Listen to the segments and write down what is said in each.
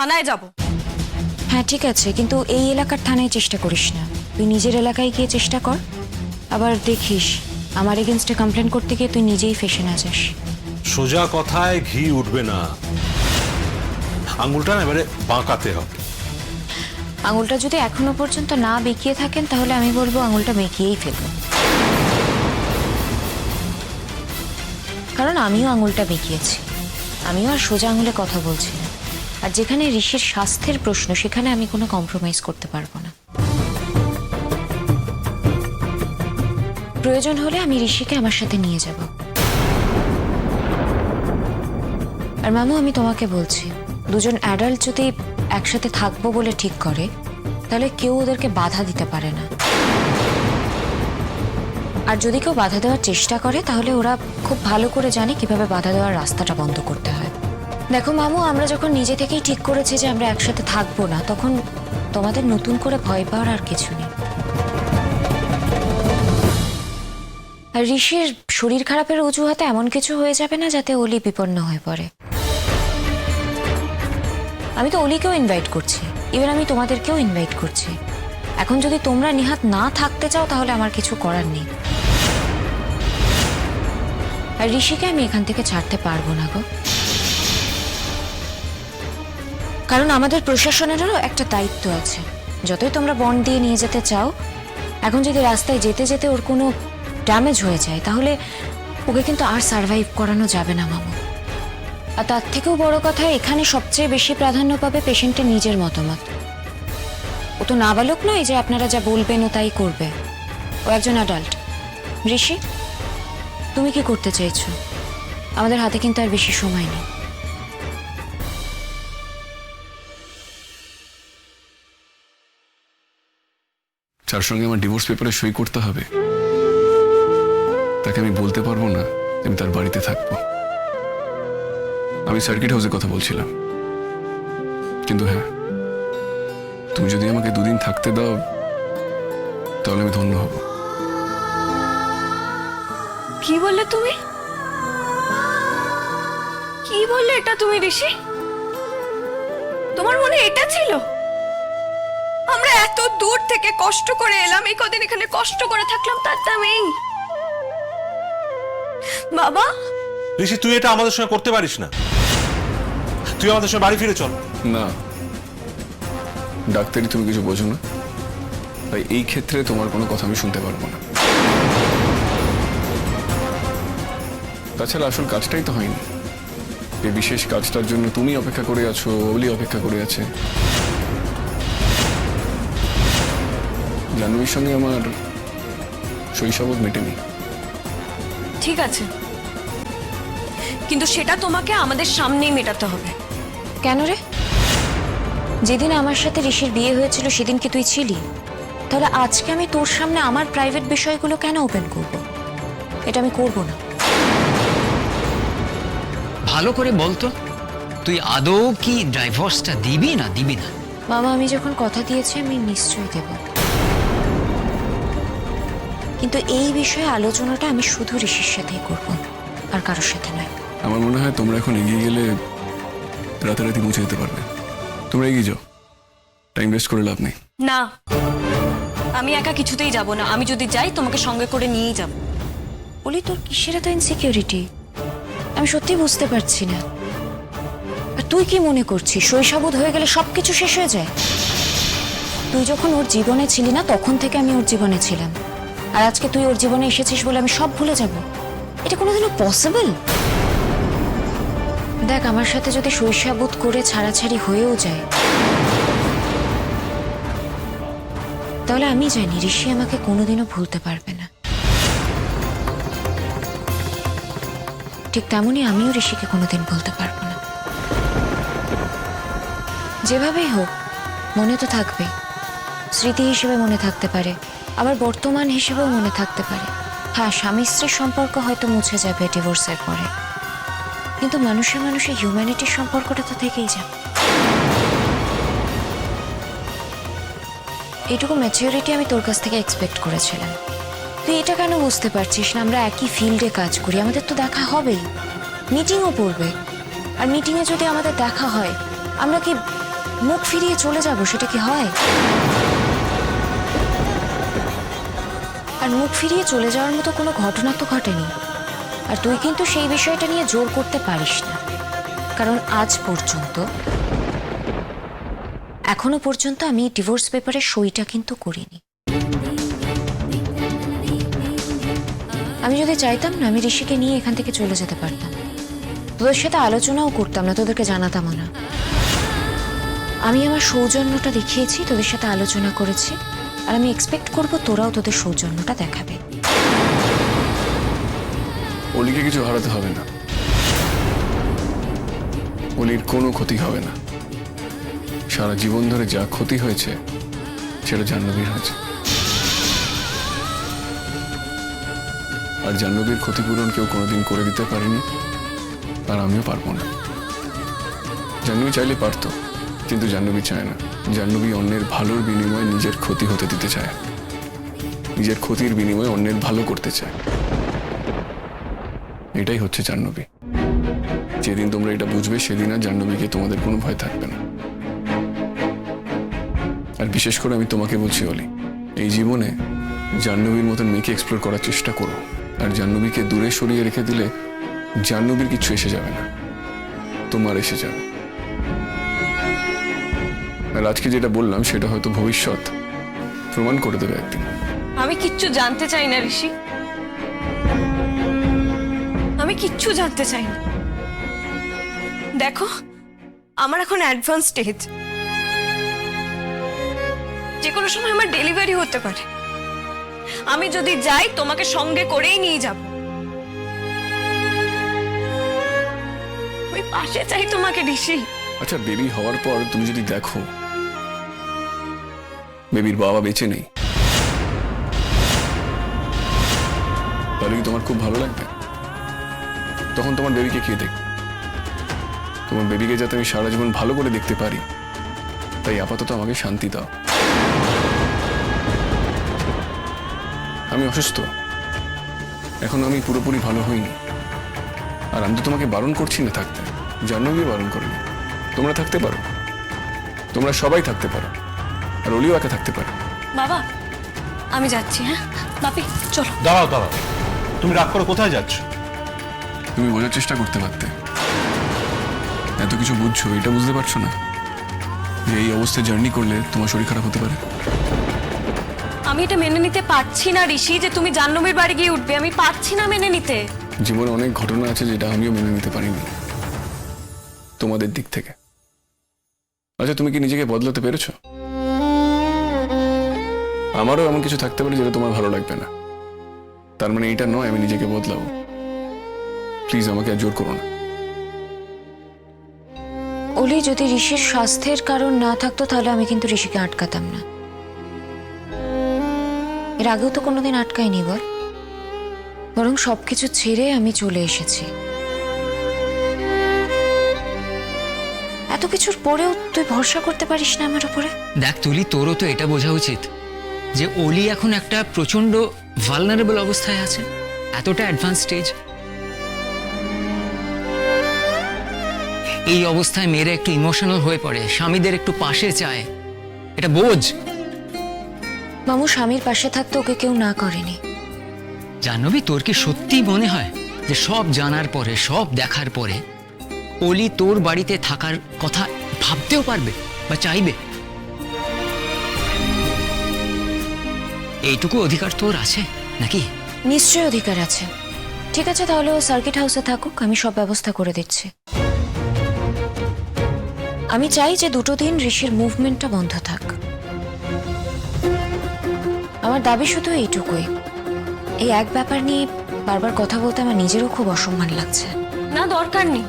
থানায় যাব। হ্যাঁ ঠিক আছে, কিন্তু এই এলাকার থানায় চেষ্টা করিস না, তুই নিজের এলাকায় গিয়ে চেষ্টা কর। আবার দেখিস আমার এগেনস্টে কমপ্লেন করতে গিয়ে তুই নিজেই ফেসে না যাস। সোজা কথায় ঘি উঠবে না, আঙুলটা না এবারে বাঁকাতে হবে। আঙুলটা যদি এখনো পর্যন্ত না বেঁকিয়ে থাকেন তাহলে আমি বলবো আঙুলটা বেঁকিয়েই ফেলবো, কারণ আমিও আঙুলটা বেঁকিয়েছি, আমিও আর সোজা আঙুলে কথা বলছি না। আর যেখানে ঋষির স্বাস্থ্যের প্রশ্ন সেখানে আমি কোনো কম্প্রোমাইজ করতে পারবো না। প্রয়োজন হলে আমি ঋষিকে আমার সাথে নিয়ে যাব। আর মামু আমি তোমাকে বলছি, দুজন অ্যাডাল্ট যদি একসাথে থাকবো বলে ঠিক করে তাহলে কেউ ওদেরকে বাধা দিতে পারে না। আর যদি কেউ বাধা দেওয়ার চেষ্টা করে তাহলে ওরা খুব ভালো করে জানে কিভাবে বাধা দেওয়ার রাস্তাটা বন্ধ করতে হয়। দেখো মামু, আমরা যখন নিজে থেকেই ঠিক করেছি যে আমরা একসাথে থাকবো না, তখন তোমাদের নতুন করে ভয় পাওয়ার আর কিছু নেই। আর ঋষির শরীর খারাপের অজুহাতে এমন কিছু হয়ে যাবে না যাতে অলি বিপন্ন হয়ে পড়ে। আমি তো অলিকেও ইনভাইট করছি, ইভেন আমি তোমাদেরকেও ইনভাইট করছি। এখন যদি তোমরা নিহাত না থাকতে চাও তাহলে আমার কিছু করার নেই। আর ঋষিকে আমি এখান থেকে ছাড়তে পারবো না গো, কারণ আমাদের প্রশাসনেরও একটা দায়িত্ব আছে। যতই তোমরা বন্ড দিয়ে নিয়ে যেতে চাও, এখন যদি রাস্তায় যেতে যেতে ওর কোনো ড্যামেজ হয়ে যায় তাহলে ওকে কিন্তু আর সার্ভাইভ করানো যাবে না মামু। আর তার থেকেও বড় কথা, এখানে সবচেয়ে বেশি প্রাধান্য পাবে পেশেন্টের নিজের মতামত। ও তো নাবালক নয় যে আপনারা যা বলবেন ও তাই করবে, ও একজন অ্যাডাল্ট। ঋষি, তুমি কি করতে চাইছো? আমাদের হাতে কিন্তু আর বেশি সময় নেই। যার সঙ্গে আমার ডিভোর্স পেপারে সই করতে হবে তাকে আমি বলতে পারবো না আমি তার বাড়িতে থাকবো। আমি সার্কিট হাউসে কথা বলছিলাম, কিন্তু হ্যাঁ, তুমি যদি আমাকে দুদিন থাকতে দাও তাহলে আমি ধন্য হব। কি বললে তুমি? কি বললে এটা তুমি ঋষি? তোমার মনে এটা ছিল? আমরা এত দূর থেকে কষ্ট করে এলাম, এই কদিন এখানে কষ্ট করে থাকলাম, তার দাম এই? বাবা ঋষি, তুই এটা আমাদের সঙ্গে করতে পারিস না, তুই আমাদের সঙ্গে বাড়ি ফিরে চল। না, ডাক্তারি তুমি কিছু বোঝো না, তাই এই ক্ষেত্রে তোমার কোনো কথা আমি শুনতে পারবো না। তাছাড়া আসল কাজটাই তো হয়নি। এই বিশেষ কাজটার জন্য তুমি অপেক্ষা করে আছো, ওলি অপেক্ষা করে আছে। জাহ্নবীর সঙ্গে আমার শৈশবও মেটেনি। ঠিক আছে, কিন্তু সেটা তোমাকে আমাদের সামনেই মেটাতে হবে। কেন রে? যেদিন আমার সাথে ঋষির বিয়ে হয়েছিল সেদিন কি তুই ছিলি? তাহলে আজকে আমি তোর সামনে আমার প্রাইভেট বিষয়গুলো কেন ওপেন করব? এটা আমি করব না। ভালো করে বলতো, তুই আদৌ কি ডাইভোর্সটা দিবি না দিবি না? মামা, আমি যখন কথা দিয়েছি আমি নিশ্চয়ই দেব, কিন্তু এই বিষয়ে আলোচনাটা আমি শুধু ঋষির সাথেই করব, আর কারোর সাথে নয়। আমার মনে হয় তোমরা এখন এগিয়ে গেলে রাতারাতি মুছে যেতে পারবে। তোমরা এগিয়ে যাও, টাইম ওয়েস্ট করে লাভ নেই। না, আমি একা কিছুতেই যাব না। আমি যদি যাই তোমাকে সঙ্গে করে নিয়েই যাব। বলি, তোর কিসের এত ইনসিকিউরিটি? আমি সত্যি বুঝতে পারছি না। আর তুই কি মনে করছিস শৈশবোধ হয়ে গেলে সবকিছু শেষ হয়ে যায়? তুই যখন ওর জীবনে ছিলি না তখন থেকে আমি ওর জীবনে ছিলাম, আর আজকে তুই ওর জীবনে এসেছিস বলে আমি সব ভুলে যাব? এটা কোনোদিনও পসিবল? দেখ, আমার সাথে যদি শৈশবোধ করে ছাড়াছাড়ি হয়েও যায় তাহলে আমি জানি ঋষি আমাকে কোনোদিনও ভুলতে পারবে না। ঠিক তেমনই আমিও ঋষিকে কোনোদিন ভুলতে পারবো না। যেভাবেই হোক মনে তো থাকবে, স্মৃতি হিসেবে মনে থাকতে পারে, আবার বর্তমান হিসেবেও মনে থাকতে পারে। হ্যাঁ, স্বামী স্ত্রীর সম্পর্ক হয়তো মুছে যাবে ডিভোর্সের পরে, কিন্তু মানুষের হিউম্যানিটির সম্পর্কটা তো থেকেই যাবে। এইটুকু ম্যাচিউরিটি আমি তোর কাছ থেকে এক্সপেক্ট করেছিলাম। তুই এটা কেন বুঝতে পারছিস না? আমরা একই ফিল্ডে কাজ করি, আমাদের তো দেখা হবেই, মিটিংও পড়বে। আর মিটিংয়ে যদি আমাদের দেখা হয়, আমরা কি মুখ ফিরিয়ে চলে যাব, সেটা কি হয়? আর মুখ ফিরিয়ে চলে যাওয়ার মতো কোনো ঘটনা তো ঘটেনি। আর তুই কিন্তু সেই বিষয়টা নিয়ে জোর করতে পারিস না, কারণ আজ পর্যন্ত, এখনো পর্যন্ত আমি ডিভোর্স পেপারে সইটা কিন্তু করিনি। আমি যদি চাইতাম না, আমি ঋষিকে নিয়ে এখান থেকে চলে যেতে পারতাম, তোদের সাথে আলোচনাও করতাম না, তোদেরকে জানাতামও না। আমি আমার সৌজন্যটা দেখিয়েছি, তোদের সাথে আলোচনা করেছি, আর আমি এক্সপেক্ট করব তোরাও তোদের সৌজন্যটা দেখাবে। অলিকে কিছু হারাতে হবে না, অলির কোনো ক্ষতি হবে না। সারা জীবন ধরে যা ক্ষতি হয়েছে সেটা জাহ্নবীর হয়েছে, আর জাহ্নবীর ক্ষতিপূরণ কেউ কোনোদিন করে দিতে পারেনি, আর আমিও পারবো না। জাহ্নবী চাইলে পারতো, কিন্তু জাহ্নবী চায় না। জাহ্নবী অন্যের ভালোর বিনিময়ে নিজের ক্ষতি হতে দিতে চায়, নিজের ক্ষতির বিনিময়ে অন্যের ভালো করতে চায়। এটাই হচ্ছে জাহ্নবী। যেদিন তোমরা এটা বুঝবে, সেদিন আর জাহ্নবীকে তোমাদের কোনো ভয় থাকবে না। আর বিশেষ করে আমি তোমাকে বলছি অলি, এই জীবনে জাহ্নবীর মতন মেয়েকে এক্সপ্লোর করার চেষ্টা করো। আর জাহ্নবীকে দূরে সরিয়ে রেখে দিলে জাহ্নবীর কিছু এসে যাবে না, তোমার এসে যাবে। আর আজকে যেটা বললাম সেটা হয়তো ভবিষ্যৎ প্রমাণ করে দেবে একদিন। আমি কিচ্ছু জানতে চাই না ঋষি, আমি কিচ্ছু জানতে চাই না। দেখো, আমার এখন অ্যাডভান্স স্টেজ, যে কোনো সময় আমার ডেলিভারি হতে পারে। আমি যদি যাই, তোমাকে সঙ্গে করেই নিয়ে যাব। আমি পাশে চাই তোমাকে ঋষি। আচ্ছা, বেবি হওয়ার পর তুমি যদি দেখো বেবির বাবা বেঁচে নেই, তাহলে কি তোমার খুব ভালো লাগবে? তখন তোমার বেবিকে কে দেখবে? তোমার বেবিকে যাতে আমি সারা জীবন ভালো করে দেখতে পারি, তাই আপাতত আমাকে শান্তি দাও। আমি অসুস্থ, এখন আমি পুরোপুরি ভালো হইনি, আর আমি তো তোমাকে বারণ করছি না থাকতে, জাহ্নবী বারণ করিনি। তোমরা থাকতে পারো, তোমরা সবাই থাকতে পারো, আর অলিও একা থাকতে পারে। বাবা, আমি যাচ্ছি। হ্যাঁ বাপি, চলো। দাঁড়াও দাঁড়াও, তুমি রাগ করে কোথায় যাচ্ছ? তুমি বোঝার চেষ্টা করতে পারতে, এত কিছু বুঝছো, এটা বুঝতে পারছো না যে এই অবস্থায় জার্নি করলে তোমার শরীর খারাপ হতে পারে। আমি এটা মেনে নিতে পারছি না ঋষি, যে তুমি জাহ্নবীর বাড়ি গিয়ে উঠবে। আমি পারছি না মেনে নিতে। জীবনে অনেক ঘটনা আছে যেটা আমিও মেনে নিতে পারিনি তোমাদের দিক থেকে। আচ্ছা, তুমি কি নিজেকে বদলাতে পেরেছো? আমারও এমন কিছু থাকতে পারে যেটা তোমার ভালো লাগবে না, তার মানে এটা নয় আমি নিজেকে বদলাবো। প্লিজ আমাকে আর জোর করো না। অলি, যদি ঋষির স্বাস্থ্যের কারণ না থাকতো তাহলে আমি কিন্তু ঋষিকে আটকাতাম না। এর আগেও তো কোনোদিন আটকাইনি বল, বরং সবকিছু ছেড়ে আমি চলে এসেছি। এত কিছুর পরেও তুই ভরসা করতে পারিস না আমার উপরে? দেখ তুলি, তোরও তো এটা বোঝা উচিত যে অলি এখন একটা প্রচন্ড ভালনারেবল অবস্থায় আছে, এতটা অ্যাডভান্স স্টেজ। এই অবস্থায় মেয়েরা একটু ইমোশনাল হয়ে পড়ে, স্বামীদের একটু পাশে চায়, এটা বোঝ। মামু, স্বামীর পাশে থাকতে ওকে কেউ না করেনি। জাহ্নবী, তোর কি সত্যি মনে হয় যে সব জানার পরে, সব দেখার পরে অলি তোর বাড়িতে থাকার কথা ভাবতেও পারবে বা চাইবে? এইটুকু অধিকার তোর আছে নাকি? নিশ্চয়ই অধিকার আছে। ঠিক আছে, তাহলে ও সার্কিট হাউসে থাকুক, আমি সব ব্যবস্থা করে দিচ্ছি। আমি চাই যে 2 দিন ঋষির মুভমেন্টটা বন্ধ থাক। আমার দাবি শুধু এইটুকুই, এই এক ব্যাপার নিয়ে বারবার কথা বলতে আমার নিজেরও খুব অসম্মান লাগছে। না, দরকার নেই,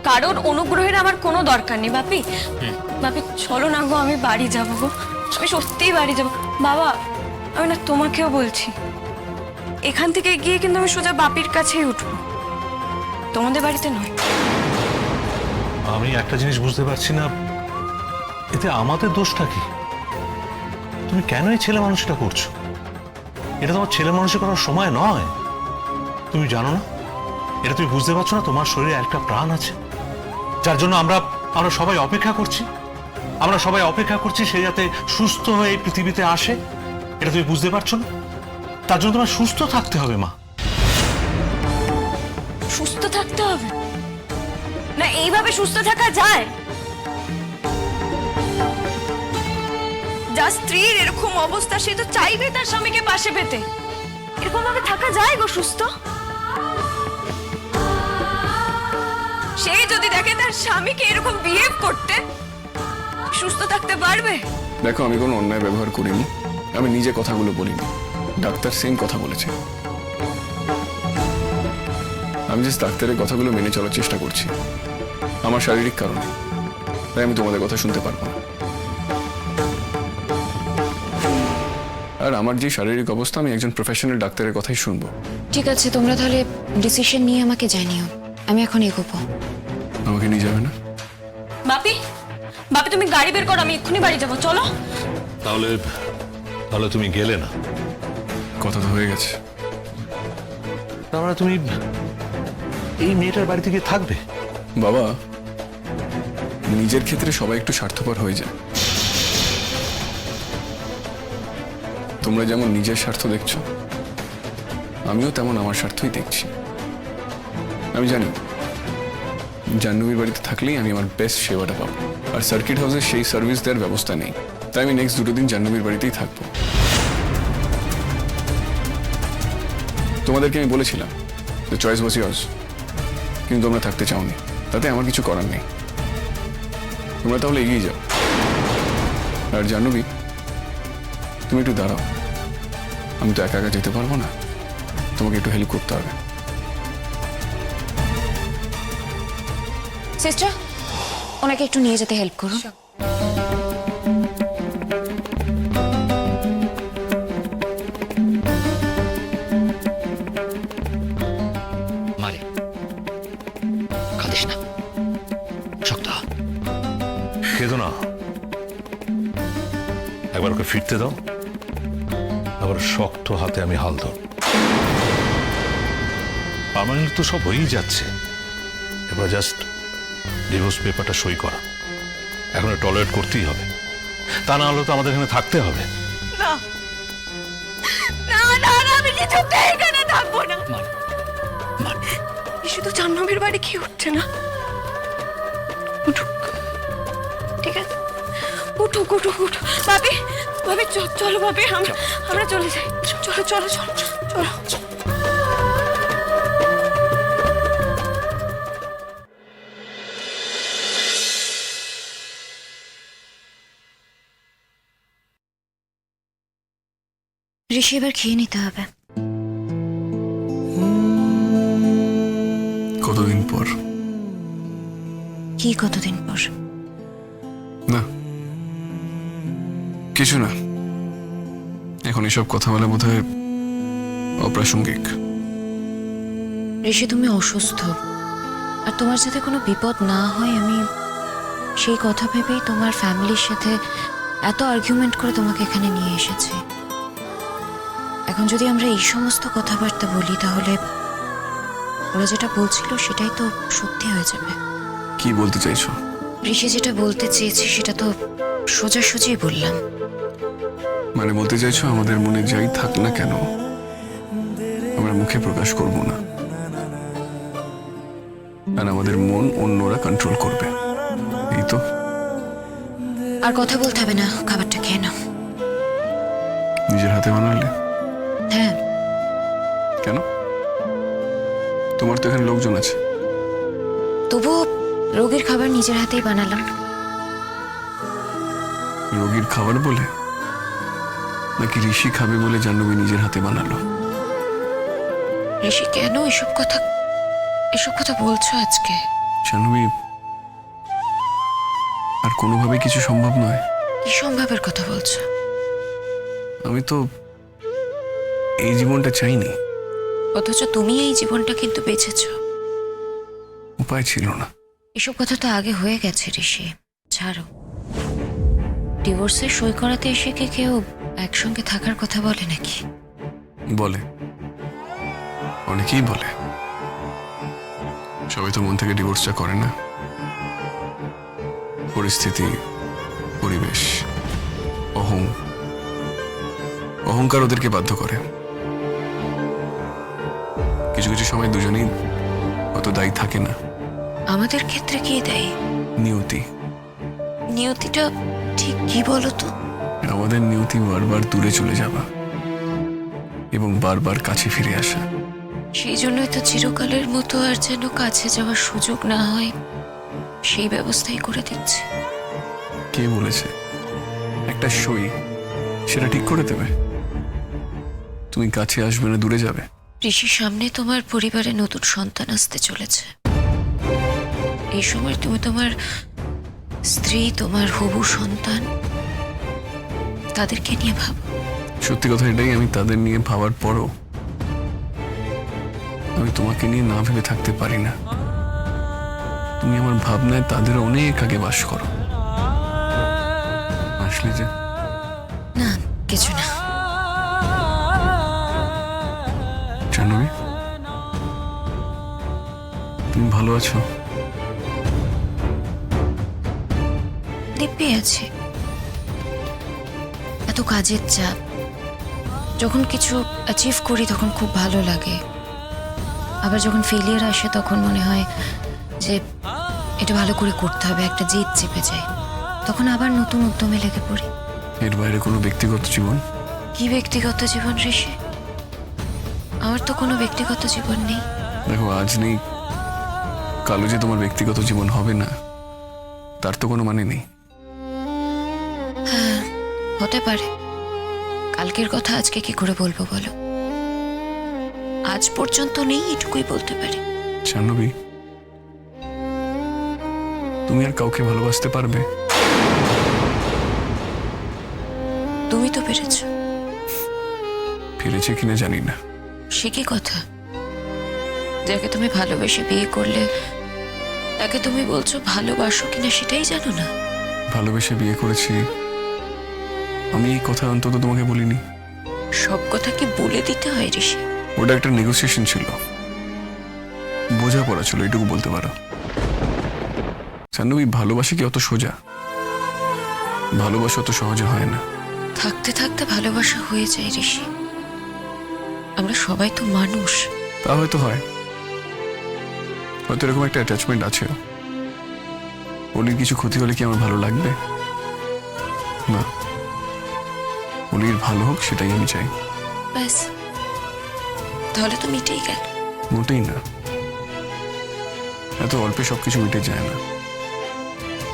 কারোর অনুগ্রহের আমার কোনো দরকার নেই। বাপি, বাপি চলো না গো, আমি বাড়ি যাবো গো, আমি সত্যিই বাড়ি যাবো। বাবা, আমি না তোমাকেও বলছি, এখান থেকে গিয়ে কিন্তু আমি সোজা বাপির কাছেই উঠবো, তোমাদের বাড়িতে নয়। আমি একটা জিনিস বুঝতে পারছি না, এতে আমাদের দোষটা কি? তুমি কেন এই ছেলে মানুষটা করছো? এটা তোমার ছেলে মানুষের করার সময় নয়। তুমি জানো না, এটা তুমি বুঝতে পারছো না, তোমার শরীরে একটা প্রাণ আছে যার জন্য আমরা সবাই অপেক্ষা করছি। আমরা সবাই অপেক্ষা করছি সে যাতে সুস্থ হয়ে এই পৃথিবীতে আসে। এটা তুমি বুঝতে পারছো না? তার জন্য তোমার সুস্থ থাকতে হবে মা। সুস্থ থাকতে হবে না? এইভাবে সুস্থ থাকা যায়? যার স্ত্রীর এরকম অবস্থা সে তো চাইবে তার স্বামীকে পাশে পেতে। এরকম ভাবে থাকা যায় গো সুস্থ? সেই যদি দেখে তার স্বামীকে এরকম বিহেভ করতে, সুস্থ থাকতে পারবে? দেখো, আমি কোনো অন্যায় ব্যবহার করিনি, আমি নিজে কথাগুলো বলিনি, ডাক্তার সেম কথা বলেছে। আমি জাস্ট ডাক্তারের কথাগুলো মেনে চলার চেষ্টা করছি আমার শারীরিক কারণে, তাই আমি তোমাদের কথা শুনতে পারবো না। আর আমার যে শারীরিক অবস্থা, আমি একজন প্রফেশনাল ডাক্তারের কথাই শুনবো। ঠিক আছে, তোমরা তাহলে ডিসিশন নিয়ে আমাকে জানিও। আমি এখন এগোবো। আমাকে নিয়ে যাবে না? বাপি, বাপি তুমি গাড়ি বের করো, আমি এক্ষুনি বাড়ি যাবো, চলো। তাহলে তাহলে তুমি গেলে না? কথা তো হয়ে গেছে। তার মানে তুমি এই মেয়েটার বাড়ি থেকে থাকবে? বাবা, নিজের ক্ষেত্রে সবাই একটু স্বার্থপর হয়ে যায়। তোমরা যেমন নিজের স্বার্থ দেখছো, আমিও তেমন আমার স্বার্থই দেখছি। আমি জানি জাহ্নবীর বাড়িতে থাকলেই আমি আমার বেস্ট সেবাটা পাবো, আর সার্কিট হাউসে সেই সার্ভিস দেওয়ার ব্যবস্থা নেই, তাই আমি নেক্সট 2 দিন জাহ্নবীর বাড়িতেই থাকবো। তোমাদেরকে আমি বলেছিলাম দ্য চয়েস ওয়াজ ইয়ার্স, কিন্তু তোমরা থাকতে চাওনি, তাতে আমার কিছু করার নেই। তোমরা তাহলে এগিয়ে যাও। আর জাহ্নবী, তুমি একটু দাঁড়াও, আমি তো একা একা যেতে পারবো না, তোমাকে একটু হেল্প করতে হবে। সিস্টার, ওনাকে একটু নিয়ে যেতে হেল্প করুন। মারে, কাঁদিস না, শক্ত হ। কেঁদো না, একবার ওকে ফিরতে দাও, আবার শক্ত হাতে আমি হাল ধর। পার্মানেন্ট তো সব হয়েই যাচ্ছে, এবার জাস্ট ডিভোর্স পেপারটা সই করা। এখন টলারেট করতেই হবে, তা না হলে তো আমাদের এখানে থাকতে হবে। না না না না, আমি কিছুতেই এখানে থাকবো না। মারে, মারে। শুধু জাহ্নবীর বাড়ি কি উঠছে না? উঠুক, ঠিক আছে, উঠুক উঠুক উঠুক। ভাবি, ভাবি চলো ভাবি, আমরা চলে যাই। চলো চলো চলো চলো। ঋষি, এবার খেয়ে নিতে হবে। কতদিন পর? কি কতদিন পর? না, কিছু না, এখন এসব কথা বলা বোধহয় অপ্রাসঙ্গিক। ঋষি, তুমি অসুস্থ, আর তোমার যাতে কোনো বিপদ না হয় আমি সেই কথা ভেবেই তোমার ফ্যামিলির সাথে এত আর্গুমেন্ট করে তোমাকে এখানে নিয়ে এসেছি। এখন যদি আমরা এই সমস্ত কথাবার্তা বলি তাহলে ওরা যেটা বলছিল সেটাই তো সত্যি হয়ে যাবে। কি বলতে চাইছো? ঋষি, যেটা বলতে চেয়েছি সেটা তো সোজাসুজি বললাম। মানে বলতে চাইছো আমাদের মনে যাই থাক না কেন আমরা মুখে প্রকাশ করব না, আর আমাদের মন অন্যরা কন্ট্রোল করবে, এই তো? আর কথা বলতে হবে না, খাবারটা খেয়ে নাও। নিজের হাতে বানালে? হ্যাঁ। কেন? তোমার তো এখানে লোকজন আছে। তবুও রোগীর খাবার নিজের হাতেই বানালাম। রোগীর খাবার বলে, নাকি ঋষি খাবে বলে জাহ্নবী নিজের হাতে বানালো? ঋষি, কেন এসব কথা বলছো আজকে? জাহ্নবী, আর কোনোভাবে কিছু সম্ভব নয়। কি সম্ভবের কথা বলছো? আমি তো এই জীবনটা চাইনি, অথচ তুমি এই জীবনটা কিন্তু বেঁচেছো। উপায় ছিল না। এসব কথা তো আগে হয়ে গেছে ঋষি, ছাড়ো। ডিভোর্সে সই করাতে এসে কি কেউ একসঙ্গে থাকার কথা বলে নাকি? বলে, অনেকেই বলে, সবাই তো মন থেকে ডিভোর্সটা করে না। পরিস্থিতি, পরিবেশ, অহংকার ওদেরকে বাধ্য করে। কিছু কিছু সময় দুজনেই অত দায়ী থাকে না। আমাদের ক্ষেত্রে কি দেয়? নিয়তি। নিয়তিটা ঠিক কি বলো তো? আমাদের নিয়তি বারবার দূরে চলে যাওয়া এবং বারবার কাছে ফিরে আসা। সেই জন্যই তো চিরকালের মতো আর যেন কাছে যাওয়ার সুযোগ না হয় সেই ব্যবস্থাই করে দিচ্ছে। কে বলেছে? একটা সই সেটা ঠিক করে দেবে। তুমি কাছে আসবে না দূরে যাবে? ঋষি, সামনে তোমার পরিবারে নতুন সন্তান আসতে চলেছে। এই সময় তুমি তোমার স্ত্রী, তোমার হবু সন্তান, তাদেরকে নিয়ে ভাবো। সত্যি কথা এটাই, আমি তাদের নিয়ে ভাবার পরও আমি তোমাকে নিয়ে না ভেবে থাকতে পারি না। তুমি আমার ভাবনায় তাদের অনেক আগে বাস করো। আসলে যে না, কিছু না। জাহ্নবী, তুমি ভালো আছো? দিব্যি আছে। এত কাজের চাপ, যখন কিছু অ্যাচিভ করি তখন খুব ভালো লাগে, আবার যখন ফেলিয়ার আসে তখন মনে হয় যে এটা ভালো করে করতে হবে, একটা জেদ চেপে যায়, তখন আবার নতুন উদ্যমে লেগে পড়ি। এর বাইরে কোনো ব্যক্তিগত জীবন? কি ব্যক্তিগত জীবন ঋষি? আমার তো কোনো ব্যক্তিগত জীবন নেই। দেখো, আজ নেই, কালো যে তোমার ব্যক্তিগত জীবন হবে না তার তো কোনো মানে নেই। হ্যাঁ, হতে পারে। কালকের কথা আজকে কি করে বলবো বলো? আজ পর্যন্ত নেই, এটুকুই বলতে পারি। জাহ্নবী, তুমি আর কাউকে ভালোবাসতে পারবে? তুমি তো পেরেছো। ফিরেছে কিনা জানি না। সে কি কথা? যাকে তুমি ভালোবেসে বিয়ে করলে তাকে তুমি বলছো ভালোবাসো কিনা সেটাই জানো না? ভালোবেসে বিয়ে করেছি, আমি এই কথা অন্তত তোমাকে বলিনি। সব কথা কি বলে দিতে হয় ঋষি? ওটা একটা নেগোসিয়েশন ছিল, বোঝাপড়া ছিল, এটুকু বলতে পারো। জাহ্নবী, ভালোবাসা কি অত সোজা? ভালোবাসা অত সহজে হয় না। থাকতে থাকতে ভালোবাসা হয়ে যায় ঋষি। আমরা সবাই তো মানুষ। তা হয়তো হয়, হয়তো এরকম একটা অ্যাটাচমেন্ট আছে। অলির কিছু ক্ষতি হলে কি আমার ভালো লাগবে? না, অলির ভালো হোক সেটাই আমি চাই। ব্যাস, তাহলে তো মিটেই গেল। মোটেই না, এত অল্পে সবকিছু মিটে যায় না।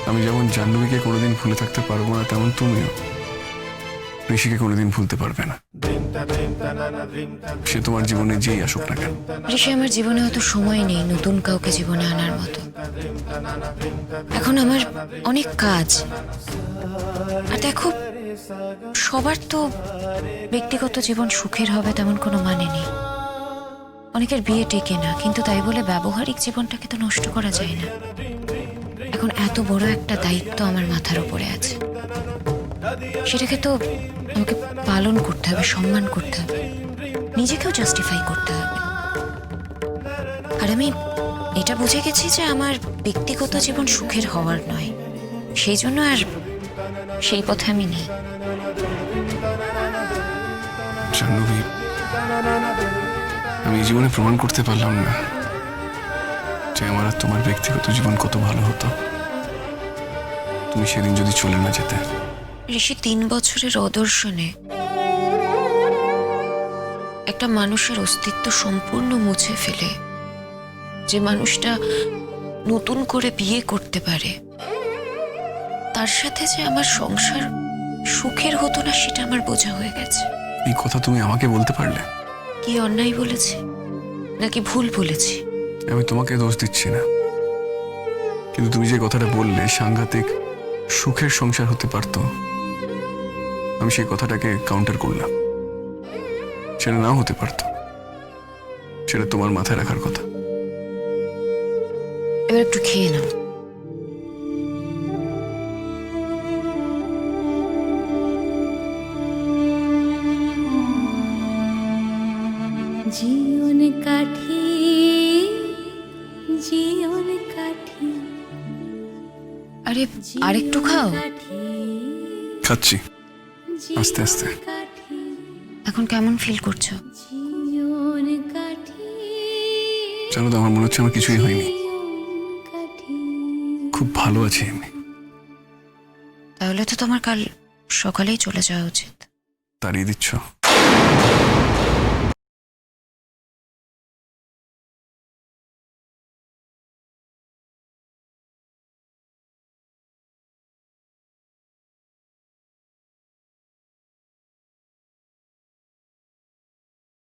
আমি যেমন জাহ্নবীকে কোনোদিন ভুলে থাকতে পারবো না, তেমন তুমিও ঋষিকে কোনোদিন ভুলতে পারবে না। সে তোমার জীবনে যেই আসুক না কেন। ঋষি, আমার জীবনে অত সময় নেই নতুন কাউকে জীবনে আনার মতো। এখন আমার অনেক কাজ। আর দেখো, সবার তো ব্যক্তিগত জীবন সুখের হবে তেমন কোনো মানে নেই। অনেকের বিয়ে টেকে না, কিন্তু তাই বলে ব্যবহারিক জীবনটাকে তো নষ্ট করা যায় না। এখন এত বড় একটা দায়িত্ব আমার মাথার উপরে আছে, সেটাকে তো আমাকে পালন করতে হবে, সম্মান করতে হবে, নিজেকেও জাস্টিফাই করতে হবে। আর আমি এটা বুঝে গেছি যে আমার ব্যক্তিগত জীবন সুখের হওয়ার নয়, সেই জন্য আর সেই পথে আমি নেই। জাহ্নবী, আমি এই জীবনে প্রমাণ করতে পারলাম না যে আমার আর তোমার ব্যক্তিগত জীবন কত ভালো হতো তুমি সেদিন যদি চলে না যেতে। ঋষি, 3 বছরের অদর্শনে একটা মানুষের অস্তিত্ব সম্পূর্ণ মুছে ফেলে যে মানুষটা নতুন করে বিয়ে করতে পারে, তার সাথে যে আমার সংসার সুখের হতো না সেটা আমার বোঝা হয়ে গেছে। এই কথা তুমি আমাকে বলতে পারলে? কি অন্যায় বলেছি নাকি ভুল বলেছি? আমি তোমাকে দোষ দিচ্ছি না, কিন্তু তুমি যে কথাটা বললে সাংঘাতিক সুখের সংসার হতে পারতো, আমি সেই কথাটাকে কাউন্টার করলাম। সেটা নাও হতে পারতো, সেটা তোমার মাথায় রাখার কথা। এবার একটু খেয়ে নাও। জীবন কাঠি জীবন কাঠি আরে আরেকটু খাও। কাঠি খাচ্ছি আস্তে আস্তে। এখন কেমন ফিল করছো? জানো তো, আমার মনে হচ্ছে আমার কিছুই হয়নি, খুব ভালো আছি আমি। তাহলে তো তোমার কাল সকালেই চলে যাওয়া উচিত। তাড়িয়ে দিচ্ছ?